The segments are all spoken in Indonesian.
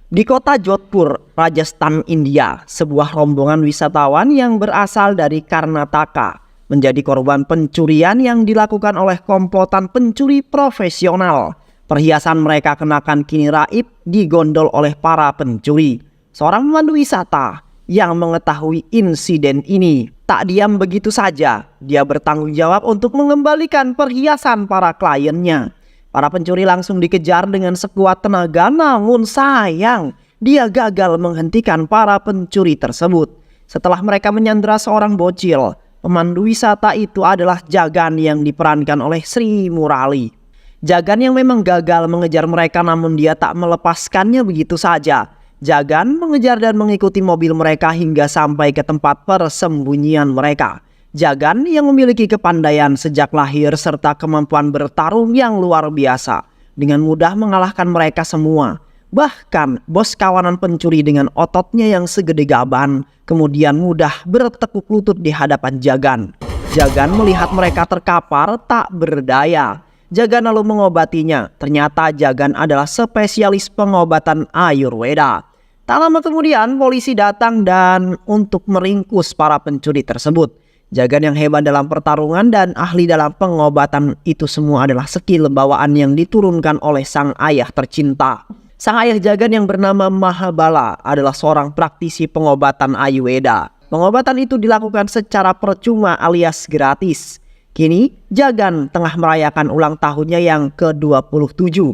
Di kota Jodhpur, Rajasthan, India, sebuah rombongan wisatawan yang berasal dari Karnataka menjadi korban pencurian yang dilakukan oleh komplotan pencuri profesional. Perhiasan mereka kenakan kini raib digondol oleh para pencuri. Seorang pemandu wisata yang mengetahui insiden ini tak diam begitu saja. Dia bertanggung jawab untuk mengembalikan perhiasan para kliennya. Para pencuri langsung dikejar dengan sekuat tenaga, namun sayang dia gagal menghentikan para pencuri tersebut. Setelah mereka menyandera seorang bocil, pemandu wisata itu adalah Jagan yang diperankan oleh Sri Murali. Jagan yang memang gagal mengejar mereka, namun dia tak melepaskannya begitu saja. Jagan mengejar dan mengikuti mobil mereka hingga sampai ke tempat persembunyian mereka. Jagan yang memiliki kepandaian sejak lahir serta kemampuan bertarung yang luar biasa, dengan mudah mengalahkan mereka semua. Bahkan bos kawanan pencuri dengan ototnya yang segede gaban kemudian mudah bertekuk lutut di hadapan Jagan. Jagan melihat mereka terkapar tak berdaya. Jagan lalu mengobatinya. Ternyata Jagan adalah spesialis pengobatan Ayurveda. Tak lama kemudian polisi datang dan untuk meringkus para pencuri tersebut. Jagan yang hebat dalam pertarungan dan ahli dalam pengobatan itu semua adalah skill bawaan yang diturunkan oleh sang ayah tercinta. Sang ayah Jagan yang bernama Mahabala adalah seorang praktisi pengobatan Ayurveda. Pengobatan itu dilakukan secara percuma alias gratis. Kini Jagan tengah merayakan ulang tahunnya yang ke-27.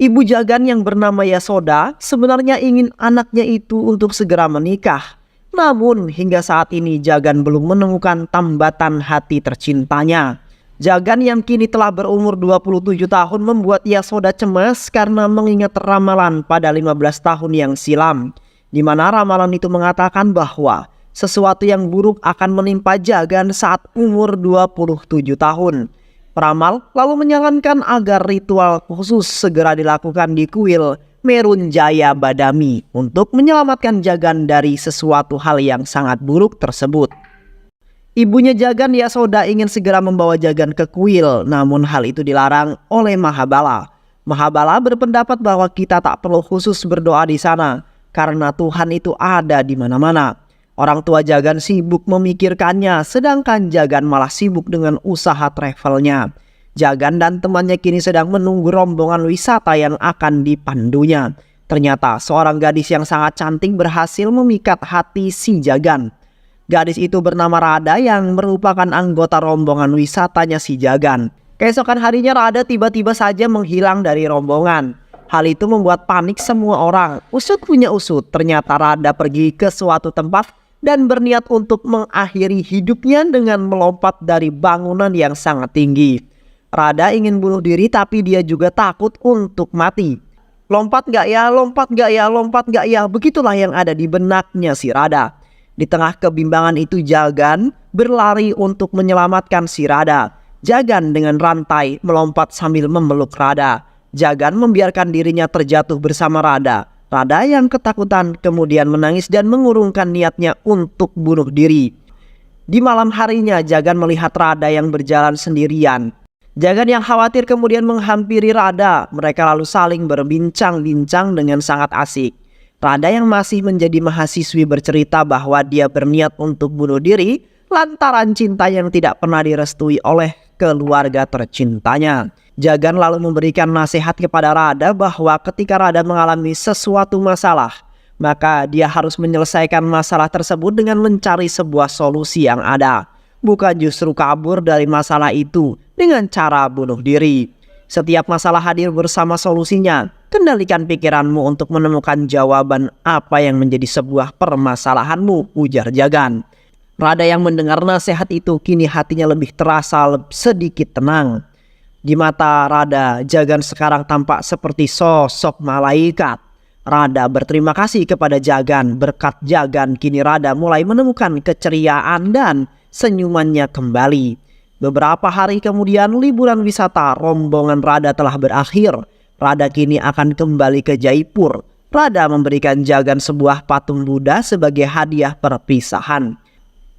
Ibu Jagan yang bernama Yasoda sebenarnya ingin anaknya itu untuk segera menikah. Namun hingga saat ini Jagan belum menemukan tambatan hati tercintanya. Jagan yang kini telah berumur 27 tahun membuat Yasoda cemas karena mengingat ramalan pada 15 tahun yang silam, di mana ramalan itu mengatakan bahwa sesuatu yang buruk akan menimpa Jagan saat umur 27 tahun. Peramal lalu menyarankan agar ritual khusus segera dilakukan di kuil Merunjaya Badami untuk menyelamatkan Jagan dari sesuatu hal yang sangat buruk tersebut. Ibunya Jagan, Yasoda, ingin segera membawa Jagan ke kuil, namun hal itu dilarang oleh Mahabala. Mahabala berpendapat bahwa kita tak perlu khusus berdoa di sana karena Tuhan itu ada di mana-mana. Orang tua Jagan sibuk memikirkannya, sedangkan Jagan malah sibuk dengan usaha travelnya. Jagan dan temannya kini sedang menunggu rombongan wisata yang akan dipandunya. Ternyata seorang gadis yang sangat cantik berhasil memikat hati si Jagan. Gadis itu bernama Rada yang merupakan anggota rombongan wisatanya si Jagan. Keesokan harinya Rada tiba-tiba saja menghilang dari rombongan. Hal itu membuat panik semua orang. Usut punya usut, ternyata Rada pergi ke suatu tempat dan berniat untuk mengakhiri hidupnya dengan melompat dari bangunan yang sangat tinggi. Rada ingin bunuh diri tapi dia juga takut untuk mati. Lompat gak ya, lompat gak ya, lompat gak ya, begitulah yang ada di benaknya si Rada. Di tengah kebimbangan itu Jagan berlari untuk menyelamatkan si Rada. Jagan dengan rantai melompat sambil memeluk Rada. Jagan membiarkan dirinya terjatuh bersama Rada. Rada yang ketakutan kemudian menangis dan mengurungkan niatnya untuk bunuh diri. Di malam harinya Jagan melihat Rada yang berjalan sendirian. Jagan yang khawatir kemudian menghampiri Rada. Mereka lalu saling berbincang-bincang dengan sangat asik. Rada yang masih menjadi mahasiswi bercerita bahwa dia berniat untuk bunuh diri lantaran cinta yang tidak pernah direstui oleh keluarga tercintanya. Jagan lalu memberikan nasihat kepada Rada bahwa ketika Rada mengalami sesuatu masalah, maka dia harus menyelesaikan masalah tersebut dengan mencari sebuah solusi yang ada, bukan justru kabur dari masalah itu dengan cara bunuh diri. Setiap masalah hadir bersama solusinya. Kendalikan pikiranmu untuk menemukan jawaban apa yang menjadi sebuah permasalahanmu, ujar Jagan. Rada yang mendengar nasihat itu kini hatinya lebih terasa sedikit tenang. Di mata Rada, Jagan sekarang tampak seperti sosok malaikat. Rada berterima kasih kepada Jagan. Berkat Jagan kini Rada mulai menemukan keceriaan dan senyumannya kembali. Beberapa hari kemudian liburan wisata rombongan Rada telah berakhir. Rada kini akan kembali ke Jaipur. Rada memberikan Jagan sebuah patung Buddha sebagai hadiah perpisahan.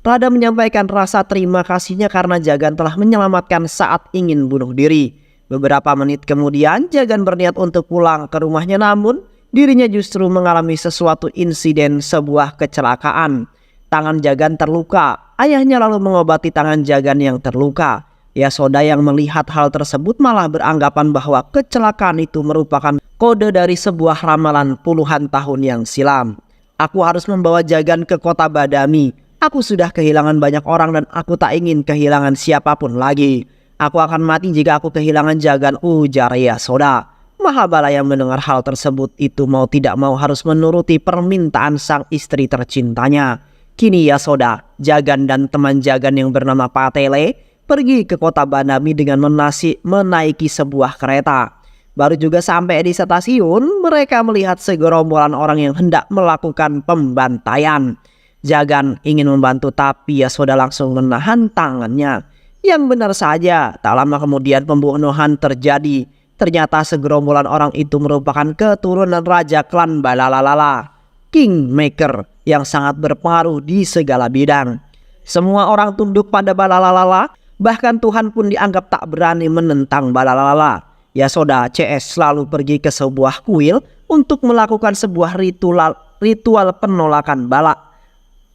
Rada menyampaikan rasa terima kasihnya karena Jagan telah menyelamatkan saat ingin bunuh diri. Beberapa menit kemudian Jagan berniat untuk pulang ke rumahnya, namun dirinya justru mengalami sesuatu insiden sebuah kecelakaan. Tangan Jagan terluka. Ayahnya lalu mengobati tangan Jagan yang terluka. Yasoda yang melihat hal tersebut malah beranggapan bahwa kecelakaan itu merupakan kode dari sebuah ramalan puluhan tahun yang silam. Aku harus membawa Jagan ke kota Badami. Aku sudah kehilangan banyak orang dan aku tak ingin kehilangan siapapun lagi. Aku akan mati jika aku kehilangan Jagan, ujar Yasoda. Mahabala yang mendengar hal tersebut itu mau tidak mau harus menuruti permintaan sang istri tercintanya. Kini Yasoda, Jagan dan teman Jagan yang bernama Patele pergi ke kota Badami dengan menaiki sebuah kereta. Baru juga sampai di stasiun, mereka melihat segerombolan orang yang hendak melakukan pembantaian. Jagan ingin membantu tapi Yasoda langsung menahan tangannya. Yang benar saja, tak lama kemudian pembunuhan terjadi. Ternyata segerombolan orang itu merupakan keturunan Raja Klan Balalalala, Kingmaker yang sangat berpengaruh di segala bidang. Semua orang tunduk pada Balalalala, bahkan Tuhan pun dianggap tak berani menentang Balalalala. Yasoda CS selalu pergi ke sebuah kuil untuk melakukan sebuah ritual penolakan bala.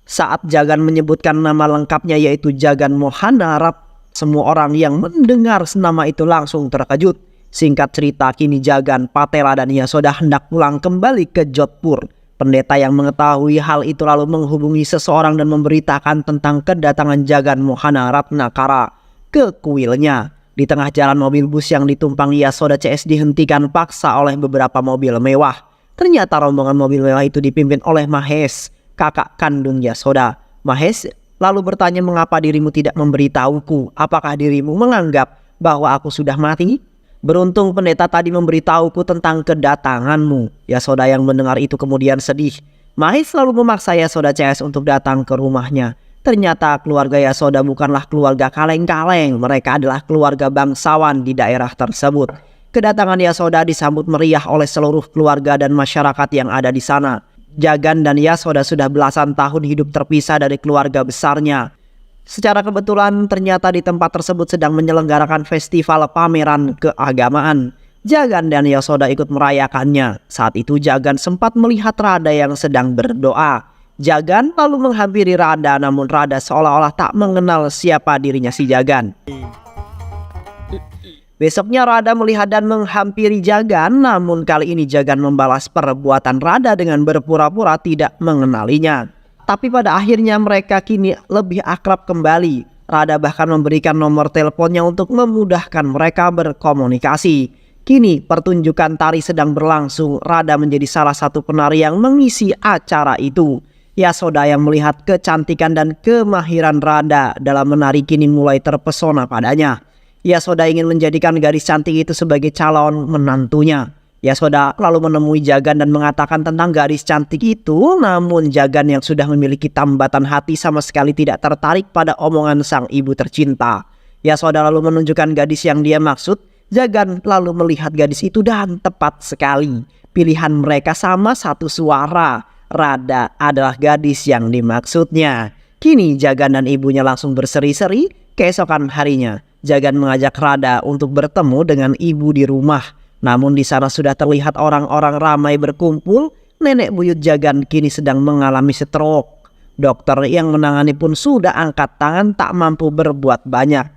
Saat Jagan menyebutkan nama lengkapnya yaitu Jagan Mohanarat, semua orang yang mendengar nama itu langsung terkejut. Singkat cerita, kini Jagan, Patela dan Yasoda hendak pulang kembali ke Jodhpur. Pendeta yang mengetahui hal itu lalu menghubungi seseorang dan memberitakan tentang kedatangan Jagan Mohana Ratnakara ke kuilnya. Di tengah jalan, mobil bus yang ditumpangi Yasoda CS dihentikan paksa oleh beberapa mobil mewah. Ternyata rombongan mobil mewah itu dipimpin oleh Mahesh, kakak kandung Yasoda. Mahesh lalu bertanya, mengapa dirimu tidak memberitahuku? Apakah dirimu menganggap bahwa aku sudah mati? Beruntung pendeta tadi memberitahuku tentang kedatanganmu. Yasoda yang mendengar itu kemudian sedih. Mahesh selalu memaksa Yasoda CS untuk datang ke rumahnya. Ternyata keluarga Yasoda bukanlah keluarga kaleng-kaleng. Mereka adalah keluarga bangsawan di daerah tersebut. Kedatangan Yasoda disambut meriah oleh seluruh keluarga dan masyarakat yang ada di sana. Jagan dan Yasoda sudah belasan tahun hidup terpisah dari keluarga besarnya. Secara kebetulan ternyata di tempat tersebut sedang menyelenggarakan festival pameran keagamaan. Jagan dan Yasoda ikut merayakannya. Saat itu Jagan sempat melihat Radha yang sedang berdoa. Jagan lalu menghampiri Radha, namun Radha seolah-olah tak mengenal siapa dirinya si Jagan. Besoknya Radha melihat dan menghampiri Jagan, namun kali ini Jagan membalas perbuatan Radha dengan berpura-pura tidak mengenalinya. Tapi pada akhirnya mereka kini lebih akrab kembali. Radha bahkan memberikan nomor teleponnya untuk memudahkan mereka berkomunikasi. Kini pertunjukan tari sedang berlangsung. Radha menjadi salah satu penari yang mengisi acara itu. Yasoda yang melihat kecantikan dan kemahiran Radha dalam menari kini mulai terpesona padanya. Yasoda ingin menjadikan gadis cantik itu sebagai calon menantunya. Yasoda lalu menemui Jagan dan mengatakan tentang gadis cantik itu, namun Jagan yang sudah memiliki tambatan hati sama sekali tidak tertarik pada omongan sang ibu tercinta. Yasoda lalu menunjukkan gadis yang dia maksud. Jagan lalu melihat gadis itu dan tepat sekali. Pilihan mereka sama satu suara. Radha adalah gadis yang dimaksudnya. Kini Jagan dan ibunya langsung berseri-seri. Keesokan harinya, Jagan mengajak Radha untuk bertemu dengan ibu di rumah. Namun di sana sudah terlihat orang-orang ramai berkumpul. Nenek buyut Jagan kini sedang mengalami stroke. Dokter yang menangani pun sudah angkat tangan tak mampu berbuat banyak.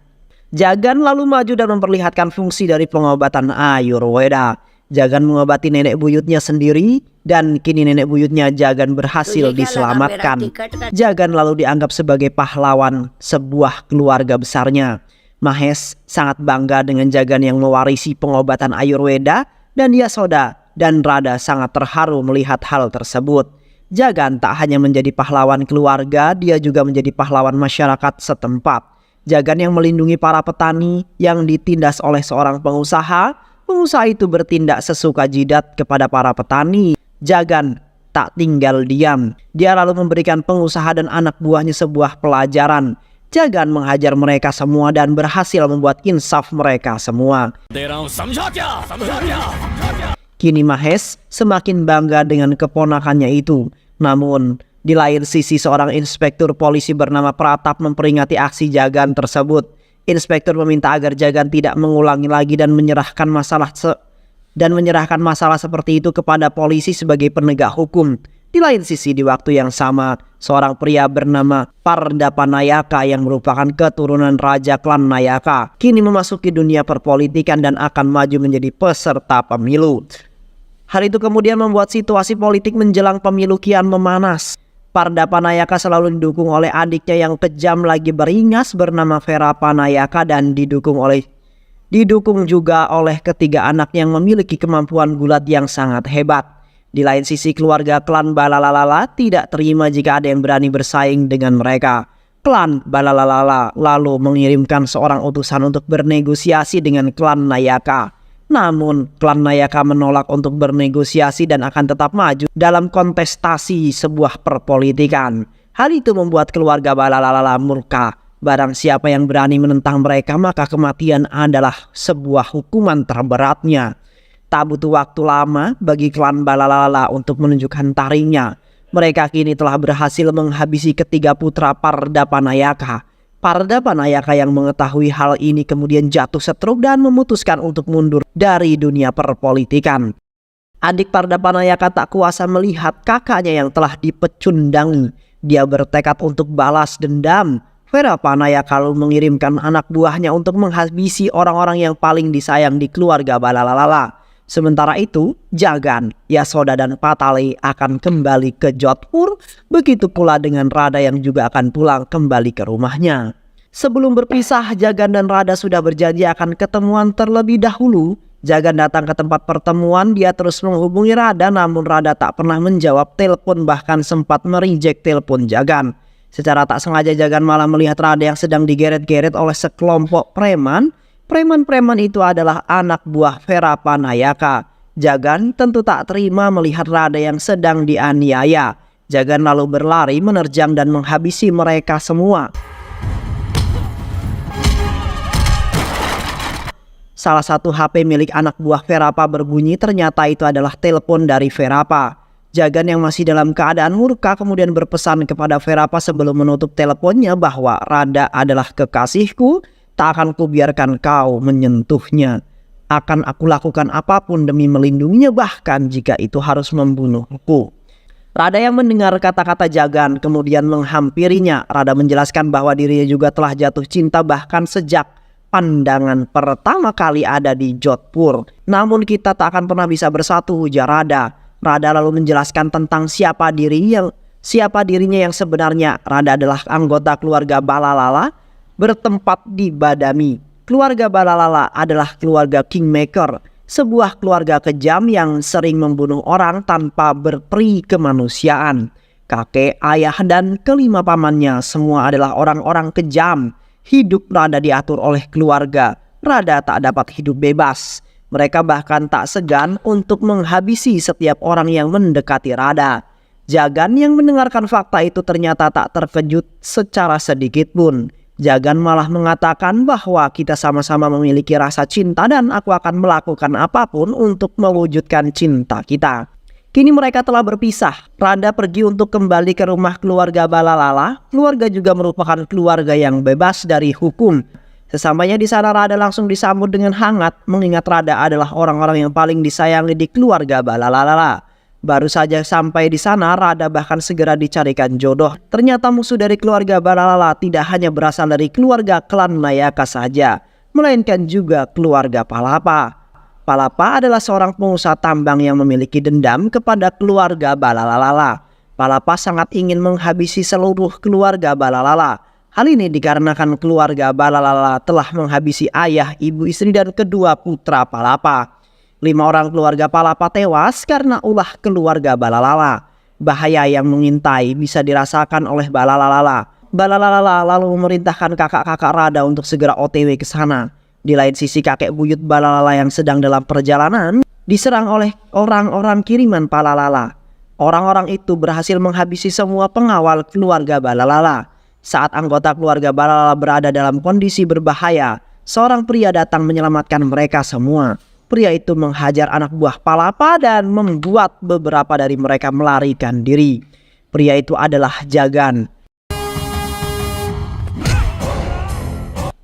Jagan lalu maju dan memperlihatkan fungsi dari pengobatan Ayurveda. Jagan mengobati nenek buyutnya sendiri dan kini nenek buyutnya Jagan berhasil diselamatkan. Jagan lalu dianggap sebagai pahlawan sebuah keluarga besarnya. Mahesh sangat bangga dengan Jagan yang mewarisi pengobatan Ayurveda dan Yasoda dan Radha sangat terharu melihat hal tersebut. Jagan tak hanya menjadi pahlawan keluarga, dia juga menjadi pahlawan masyarakat setempat. Jagan yang melindungi para petani yang ditindas oleh seorang pengusaha. Pengusaha itu bertindak sesuka jidat kepada para petani. Jagan tak tinggal diam. Dia lalu memberikan pengusaha dan anak buahnya sebuah pelajaran. Jagan menghajar mereka semua dan berhasil membuat insaf mereka semua. Kini Mahesh semakin bangga dengan keponakannya itu. Namun di lain sisi seorang inspektur polisi bernama Pratap memperingati aksi Jagan tersebut. Inspektur meminta agar Jagan tidak mengulangi lagi dan menyerahkan masalah dan menyerahkan masalah seperti itu kepada polisi sebagai penegak hukum. Di lain sisi, di waktu yang sama, seorang pria bernama Pardapa Nayaka yang merupakan keturunan Raja Klan Nayaka kini memasuki dunia perpolitikan dan akan maju menjadi peserta pemilu. Hal itu kemudian membuat situasi politik menjelang pemilu kian memanas. Pardapa Nayaka selalu didukung oleh adiknya yang kejam lagi beringas bernama Verapa Nayaka dan didukung juga oleh ketiga anak yang memiliki kemampuan gulat yang sangat hebat. Di lain sisi, keluarga klan Balalalala tidak terima jika ada yang berani bersaing dengan mereka. Klan Balalalala lalu mengirimkan seorang utusan untuk bernegosiasi dengan klan Nayaka. Namun, klan Nayaka menolak untuk bernegosiasi dan akan tetap maju dalam kontestasi sebuah perpolitikan. Hal itu membuat keluarga Balalalala murka. Barang siapa yang berani menentang mereka, maka kematian adalah sebuah hukuman terberatnya. Tak butuh waktu lama bagi klan Balalalala untuk menunjukkan taringnya. Mereka kini telah berhasil menghabisi ketiga putra Pardapa Nayaka. Pardapa Nayaka yang mengetahui hal ini kemudian jatuh stroke dan memutuskan untuk mundur dari dunia perpolitikan. Adik Pardapa Nayaka tak kuasa melihat kakaknya yang telah dipecundangi. Dia bertekad untuk balas dendam. Verapa Nayaka lalu mengirimkan anak buahnya untuk menghabisi orang-orang yang paling disayang di keluarga Balalalala. Sementara itu, Jagan, Yasoda dan Patale akan kembali ke Jodhpur, begitu pula dengan Radha yang juga akan pulang kembali ke rumahnya. Sebelum berpisah, Jagan dan Radha sudah berjanji akan ketemuan terlebih dahulu. Jagan datang ke tempat pertemuan, dia terus menghubungi Radha, namun Radha tak pernah menjawab telepon, bahkan sempat mereject telepon Jagan. Secara tak sengaja Jagan malah melihat Radha yang sedang digeret-geret oleh sekelompok preman. Preman-preman itu adalah anak buah Verapa Nayaka. Jagan tentu tak terima melihat Radha yang sedang dianiaya. Jagan lalu berlari menerjang dan menghabisi mereka semua. Salah satu HP milik anak buah Verapa berbunyi, ternyata itu adalah telepon dari Verapa. Jagan yang masih dalam keadaan murka kemudian berpesan kepada Verapa sebelum menutup teleponnya bahwa Radha adalah kekasihku. Tak akan kubiarkan kau menyentuhnya. Akan aku lakukan apapun demi melindunginya, bahkan jika itu harus membunuhku. Radha yang mendengar kata-kata Jagan kemudian menghampirinya. Radha menjelaskan bahwa dirinya juga telah jatuh cinta bahkan sejak pandangan pertama kali ada di Jodhpur. Namun kita tak akan pernah bisa bersatu, ujar Radha. Radha lalu menjelaskan tentang siapa dirinya yang sebenarnya. Radha adalah anggota keluarga Balalala bertempat di Badami. Keluarga Balalala adalah keluarga Kingmaker, sebuah keluarga kejam yang sering membunuh orang tanpa berperi kemanusiaan. Kakek, ayah, dan kelima pamannya semua adalah orang-orang kejam. Hidup Radha diatur oleh keluarga. Radha tak dapat hidup bebas. Mereka bahkan tak segan untuk menghabisi setiap orang yang mendekati Radha. Jagan yang mendengarkan fakta itu ternyata tak terkejut secara sedikit pun. Jagan malah mengatakan bahwa kita sama-sama memiliki rasa cinta dan aku akan melakukan apapun untuk mewujudkan cinta kita. Kini mereka telah berpisah. Radha pergi untuk kembali ke rumah keluarga Balalala. Keluarga juga merupakan keluarga yang bebas dari hukum. Sesampainya di sana, Radha langsung disambut dengan hangat, mengingat Radha adalah orang-orang yang paling disayangi di keluarga Balalala. Baru saja sampai di sana, Radha bahkan segera dicarikan jodoh. Ternyata musuh dari keluarga Balalala tidak hanya berasal dari keluarga klan Nayaka saja, melainkan juga keluarga Palapa. Palapa adalah seorang pengusaha tambang yang memiliki dendam kepada keluarga Balalala. Palapa sangat ingin menghabisi seluruh keluarga Balalala. Hal ini dikarenakan keluarga Balalala telah menghabisi ayah, ibu, istri, dan kedua putra Palapa. 5 orang keluarga Palapa tewas karena ulah keluarga Balalala. Bahaya yang mengintai bisa dirasakan oleh Balalala. Balalala lalu memerintahkan kakak-kakak Radha untuk segera OTW ke sana. Di lain sisi, kakek buyut Balalala yang sedang dalam perjalanan diserang oleh orang-orang kiriman Balalala. Orang-orang itu berhasil menghabisi semua pengawal keluarga Balalala. Saat anggota keluarga Balalala berada dalam kondisi berbahaya, seorang pria datang menyelamatkan mereka semua. Pria itu menghajar anak buah Palapa dan membuat beberapa dari mereka melarikan diri. Pria itu adalah Jagan.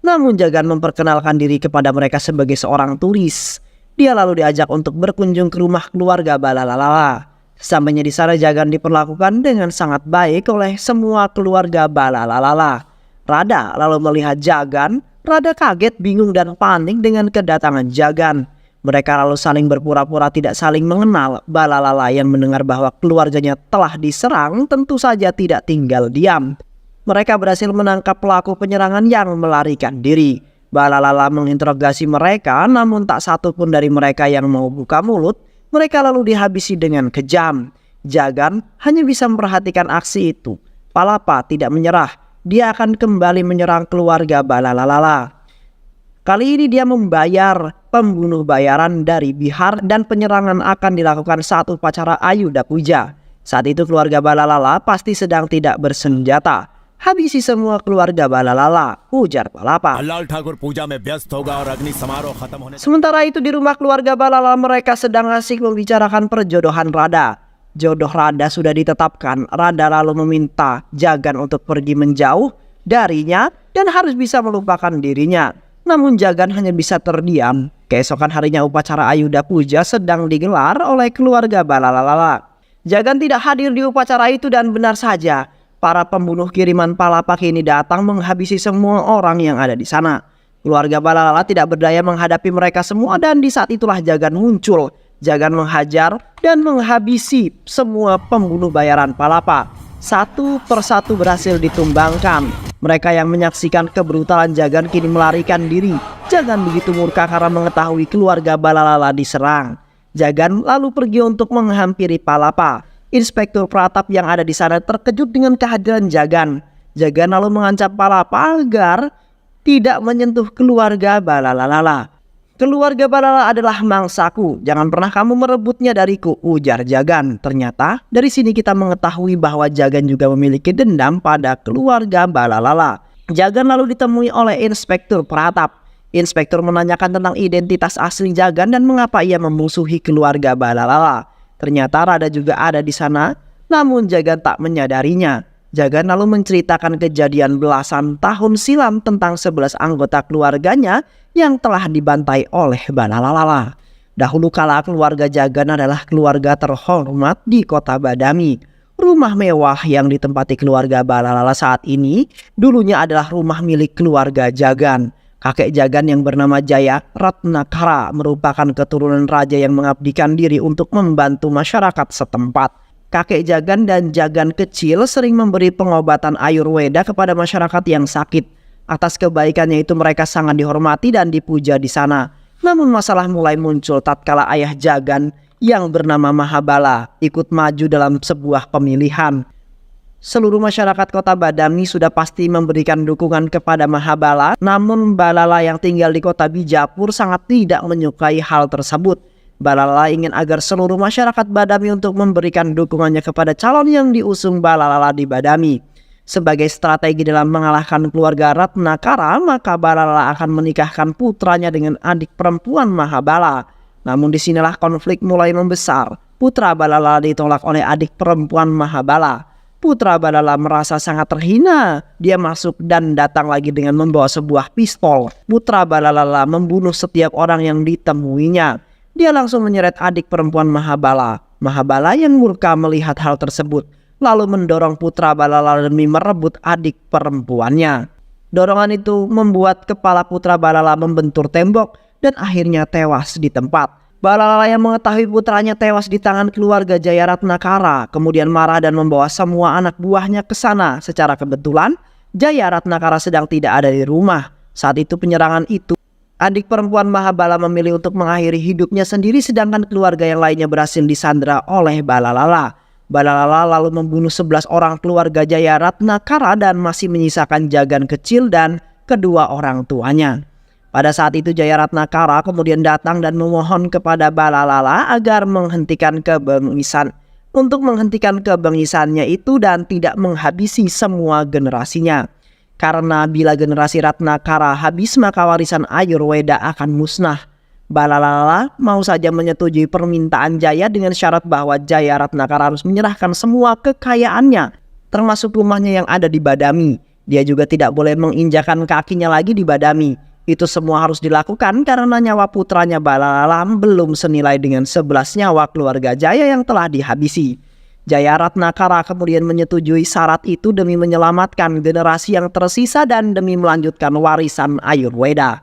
Namun Jagan memperkenalkan diri kepada mereka sebagai seorang turis. Dia lalu diajak untuk berkunjung ke rumah keluarga Balalala. Sesampainya di sana, Jagan diperlakukan dengan sangat baik oleh semua keluarga Balalala. Rada lalu melihat Jagan. Rada kaget, bingung dan panik dengan kedatangan Jagan. Mereka lalu saling berpura-pura tidak saling mengenal. Balalala yang mendengar bahwa keluarganya telah diserang tentu saja tidak tinggal diam. Mereka berhasil menangkap pelaku penyerangan yang melarikan diri. Balalala menginterogasi mereka, namun tak satu pun dari mereka yang mau buka mulut. Mereka lalu dihabisi dengan kejam. Jagan hanya bisa memperhatikan aksi itu. Palapa tidak menyerah. Dia akan kembali menyerang keluarga Balalala. Kali ini dia membayar pembunuh bayaran dari Bihar dan penyerangan akan dilakukan saat upacara Ayuda Puja. Saat itu keluarga Balalala pasti sedang tidak bersenjata. Habisi semua keluarga Balalala, ujar Palapa. Sementara itu di rumah keluarga Balalala mereka sedang asik membicarakan perjodohan Rada. Jodoh Rada sudah ditetapkan. Rada lalu meminta Jagan untuk pergi menjauh darinya dan harus bisa melupakan dirinya. Namun Jagan hanya bisa terdiam. Keesokan harinya upacara Ayuda Puja sedang digelar oleh keluarga Balalala. Jagan tidak hadir di upacara itu dan benar saja. Para pembunuh kiriman Palapa kini datang menghabisi semua orang yang ada di sana. Keluarga Balalala tidak berdaya menghadapi mereka semua dan di saat itulah Jagan muncul. Jagan menghajar dan menghabisi semua pembunuh bayaran Palapa. Satu persatu berhasil ditumbangkan. Mereka yang menyaksikan kebrutalan Jagan kini melarikan diri. Jagan begitu murka karena mengetahui keluarga Balalala diserang. Jagan lalu pergi untuk menghampiri Palapa. Inspektur Pratap yang ada di sana terkejut dengan kehadiran Jagan. Jagan lalu mengancam Palapa agar tidak menyentuh keluarga Balalala. Keluarga Balalala adalah mangsaku, jangan pernah kamu merebutnya dariku, ujar Jagan. Ternyata dari sini kita mengetahui bahwa Jagan juga memiliki dendam pada keluarga Balalala. Jagan lalu ditemui oleh Inspektur Pratap. Inspektur menanyakan tentang identitas asli Jagan dan mengapa ia memusuhi keluarga Balalala. Ternyata Rada juga ada di sana, namun Jagan tak menyadarinya. Jagan lalu menceritakan kejadian belasan tahun silam tentang 11 anggota keluarganya yang telah dibantai oleh Balalala. Dahulu kala keluarga Jagan adalah keluarga terhormat di kota Badami. Rumah mewah yang ditempati keluarga Balalala saat ini dulunya adalah rumah milik keluarga Jagan. Kakek Jagan yang bernama Jaya Ratnakara merupakan keturunan raja yang mengabdikan diri untuk membantu masyarakat setempat. Kakek Jagan dan Jagan kecil sering memberi pengobatan Ayurweda kepada masyarakat yang sakit. Atas kebaikannya itu mereka sangat dihormati dan dipuja di sana. Namun masalah mulai muncul tatkala ayah Jagan yang bernama Mahabala ikut maju dalam sebuah pemilihan. Seluruh masyarakat kota Badami sudah pasti memberikan dukungan kepada Mahabala, namun Balala yang tinggal di kota Bijapur sangat tidak menyukai hal tersebut. Balala ingin agar seluruh masyarakat Badami untuk memberikan dukungannya kepada calon yang diusung Balala di Badami. Sebagai strategi dalam mengalahkan keluarga Ratnakara, maka Balala akan menikahkan putranya dengan adik perempuan Mahabala. Namun disinilah konflik mulai membesar. Putra Balala ditolak oleh adik perempuan Mahabala. Putra Balala merasa sangat terhina. Dia masuk dan datang lagi dengan membawa sebuah pistol. Putra Balala membunuh setiap orang yang ditemuinya. Dia langsung menyeret adik perempuan Mahabala. Mahabala yang murka melihat hal tersebut lalu mendorong putra Balala demi merebut adik perempuannya. Dorongan itu membuat kepala putra Balala membentur tembok dan akhirnya tewas di tempat. Balalala yang mengetahui putranya tewas di tangan keluarga Jaya Ratnakara kemudian marah dan membawa semua anak buahnya ke sana. Secara kebetulan Jaya Ratnakara sedang tidak ada di rumah. Saat itu penyerangan itu, adik perempuan Mahabala memilih untuk mengakhiri hidupnya sendiri sedangkan keluarga yang lainnya berhasil disandra oleh Balalala. Balalala lalu membunuh 11 orang keluarga Jaya Ratnakara dan masih menyisakan Jagan kecil dan kedua orang tuanya. Pada saat itu Jaya Ratnakara kemudian datang dan memohon kepada Balalala agar menghentikan kebengisan. Untuk menghentikan kebengisannya itu dan tidak menghabisi semua generasinya. Karena bila generasi Ratnakara habis maka warisan Ayurweda akan musnah. Balalala mau saja menyetujui permintaan Jaya dengan syarat bahwa Jaya Ratnakara harus menyerahkan semua kekayaannya, termasuk rumahnya yang ada di Badami. Dia juga tidak boleh menginjakan kakinya lagi di Badami. Itu semua harus dilakukan karena nyawa putranya Balalala belum senilai dengan 11 nyawa keluarga Jaya yang telah dihabisi. Jaya Ratnakara kemudian menyetujui syarat itu demi menyelamatkan generasi yang tersisa dan demi melanjutkan warisan Ayurweda.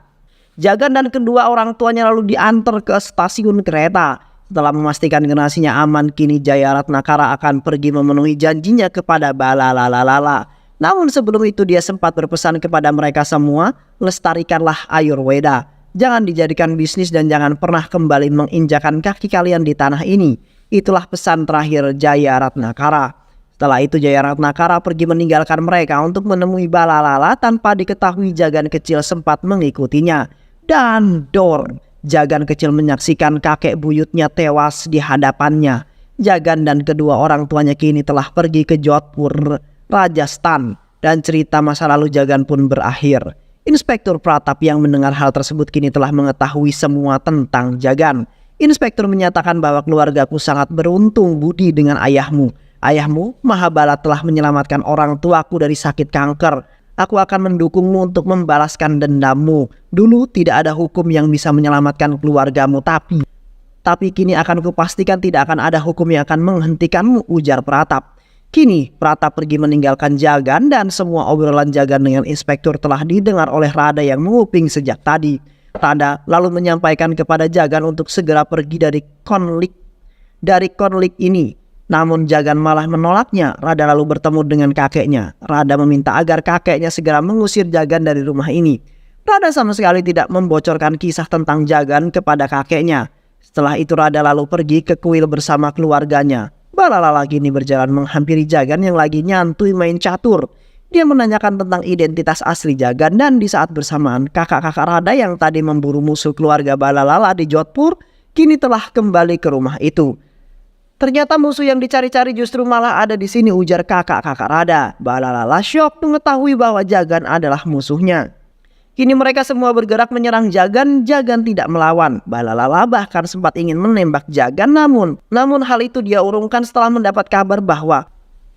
Jagan dan kedua orang tuanya lalu diantar ke stasiun kereta. Setelah memastikan generasinya aman, kini Jaya Ratnakara akan pergi memenuhi janjinya kepada Balalala. Namun sebelum itu dia sempat berpesan kepada mereka semua, lestarikanlah Ayurweda. Jangan dijadikan bisnis dan jangan pernah kembali menginjakan kaki kalian di tanah ini. Itulah pesan terakhir Jaya Ratnakara. Setelah itu Jaya Ratnakara pergi meninggalkan mereka untuk menemui Balalala tanpa diketahui Jagan kecil sempat mengikutinya. Dan dor, Jagan kecil menyaksikan kakek buyutnya tewas di hadapannya. Jagan dan kedua orang tuanya kini telah pergi ke Jodhpur, Rajasthan, dan cerita masa lalu Jagan pun berakhir. Inspektur Pratap yang mendengar hal tersebut kini telah mengetahui semua tentang Jagan. Inspektur menyatakan bahwa keluargaku sangat beruntung budi dengan ayahmu. Ayahmu, Mahabala, telah menyelamatkan orang tuaku dari sakit kanker. Aku akan mendukungmu untuk membalaskan dendammu. Dulu tidak ada hukum yang bisa menyelamatkan keluargamu, tapi kini akan kupastikan tidak akan ada hukum yang akan menghentikanmu, ujar Pratap. Kini Pratap pergi meninggalkan Jagan dan semua obrolan Jagan dengan inspektur telah didengar oleh Rada yang menguping sejak tadi. Rada lalu menyampaikan kepada Jagan untuk segera pergi dari konflik ini. Namun Jagan malah menolaknya. Rada lalu bertemu dengan kakeknya. Rada meminta agar kakeknya segera mengusir Jagan dari rumah ini. Rada sama sekali tidak membocorkan kisah tentang Jagan kepada kakeknya. Setelah itu Rada lalu pergi ke kuil bersama keluarganya. Balalala kini berjalan menghampiri Jagan yang lagi nyantui main catur. Dia menanyakan tentang identitas asli Jagan dan di saat bersamaan kakak-kakak Rada yang tadi memburu musuh keluarga Balalala di Jodhpur kini telah kembali ke rumah itu. Ternyata musuh yang dicari-cari justru malah ada di sini, ujar kakak-kakak Rada. Balalala syok mengetahui bahwa Jagan adalah musuhnya. Kini mereka semua bergerak menyerang Jagan. Jagan tidak melawan. Balalala bahkan sempat ingin menembak Jagan, namun hal itu dia urungkan setelah mendapat kabar bahwa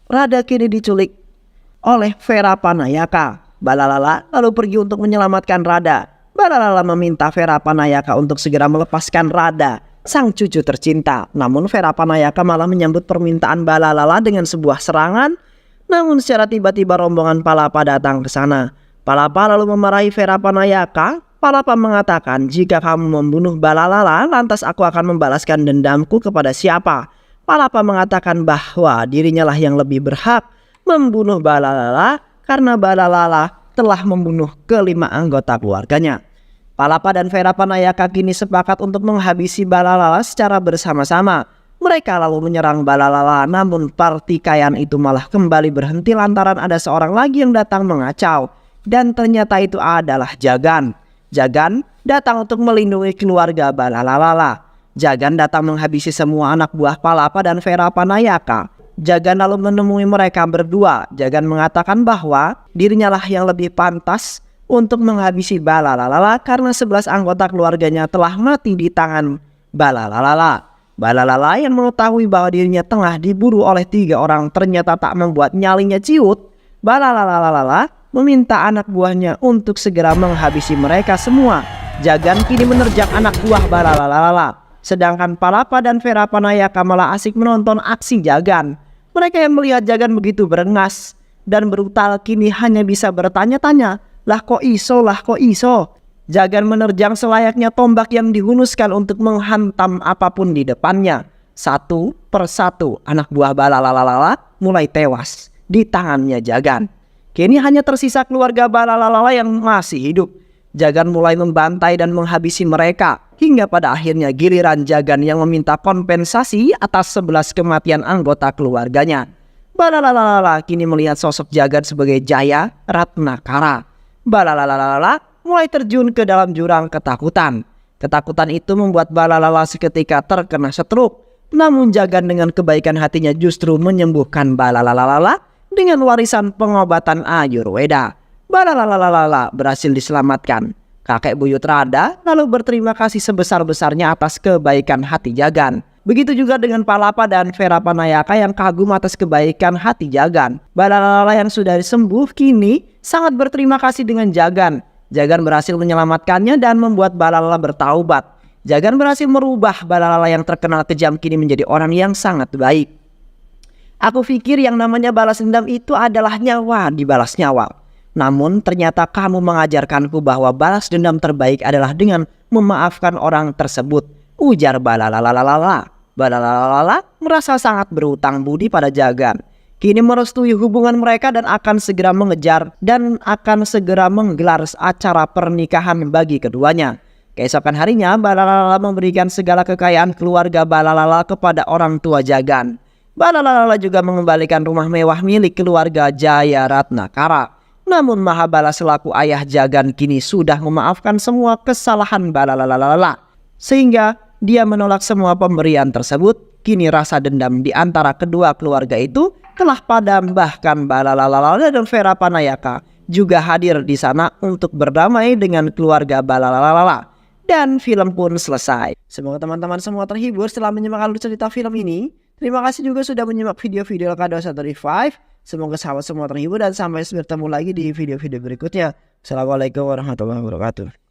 Rada kini diculik oleh Verapanayaka. Balalala lalu pergi untuk menyelamatkan Rada. Balalala meminta Verapanayaka untuk segera melepaskan Rada, sang cucu tercinta. Namun Verapanayaka malah menyambut permintaan Balalala dengan sebuah serangan. Namun secara tiba-tiba rombongan Palapa datang ke sana. Palapa lalu memarahi Verapanayaka. Palapa mengatakan, jika kamu membunuh Balalala, lantas aku akan membalaskan dendamku kepada siapa? Palapa mengatakan bahwa dirinya lah yang lebih berhak membunuh Balalala karena Balalala telah membunuh kelima anggota keluarganya. Palapa dan Verapanayaka kini sepakat untuk menghabisi Balalala secara bersama-sama. Mereka lalu menyerang Balalala, namun pertikaian itu malah kembali berhenti lantaran ada seorang lagi yang datang mengacau. Dan ternyata itu adalah Jagan. Jagan datang untuk melindungi keluarga Balalala. Jagan datang menghabisi semua anak buah Palapa dan Verapanayaka. Jagan lalu menemui mereka berdua. Jagan mengatakan bahwa dirinya lah yang lebih pantas untuk menghabisi Balalala karena 11 anggota keluarganya telah mati di tangan Balalala. Balalala yang mengetahui bahwa dirinya tengah diburu oleh 3 orang ternyata tak membuat nyalinya ciut. Balalala meminta anak buahnya untuk segera menghabisi mereka semua. Jagan kini menerjang anak buah Balalala. Sedangkan Palapa dan Verapanayaka malah asik menonton aksi Jagan. Mereka yang melihat Jagan begitu berengas dan brutal kini hanya bisa bertanya-tanya, lah kok iso? Jagan menerjang selayaknya tombak yang dihunuskan untuk menghantam apapun di depannya. Satu persatu anak buah Balalala mulai tewas di tangannya Jagan. Kini hanya tersisa keluarga Balalala yang masih hidup. Jagan mulai membantai dan menghabisi mereka. Hingga pada akhirnya giliran Jagan yang meminta kompensasi atas 11 kematian anggota keluarganya. Balalala kini melihat sosok Jagan sebagai Jaya Ratnakara. Balalala mulai terjun ke dalam jurang ketakutan. Ketakutan itu membuat Balalala seketika terkena stroke. Namun Jagan dengan kebaikan hatinya justru menyembuhkan Balalala dengan warisan pengobatan Ayurweda. Balalala berhasil diselamatkan. Kakek buyut Rada lalu berterima kasih sebesar-besarnya atas kebaikan hati Jagan. Begitu juga dengan Palapa dan Verapanayaka yang kagum atas kebaikan hati Jagan. Balalala yang sudah sembuh kini sangat berterima kasih dengan Jagan. Jagan berhasil menyelamatkannya dan membuat Balalala bertaubat. Jagan berhasil merubah Balalala yang terkenal kejam kini menjadi orang yang sangat baik. Aku pikir yang namanya balas dendam itu adalah nyawa dibalas nyawa. Namun ternyata kamu mengajarkanku bahwa balas dendam terbaik adalah dengan memaafkan orang tersebut, ujar Balalala. Balalala merasa sangat berutang budi pada Jagan. Kini merestui hubungan mereka dan akan segera menggelar acara pernikahan bagi keduanya. Keesokan harinya, Balalala memberikan segala kekayaan keluarga Balalala kepada orang tua Jagan. Balalala juga mengembalikan rumah mewah milik keluarga Jaya Ratnakara. Namun Mahabala selaku ayah Jagan kini sudah memaafkan semua kesalahan Balalala, sehingga dia menolak semua pemberian tersebut. Kini rasa dendam di antara kedua keluarga itu telah padam, bahkan Balalala dan Vera Panayaka juga hadir di sana untuk berdamai dengan keluarga Balalala. Dan film pun selesai. Semoga teman-teman semua terhibur setelah menyimak alur cerita film ini. Terima kasih juga sudah menyimak video-video LK21 Revive. Semoga sahabat semua terhibur dan sampai bertemu lagi di video-video berikutnya. Assalamualaikum warahmatullahi wabarakatuh.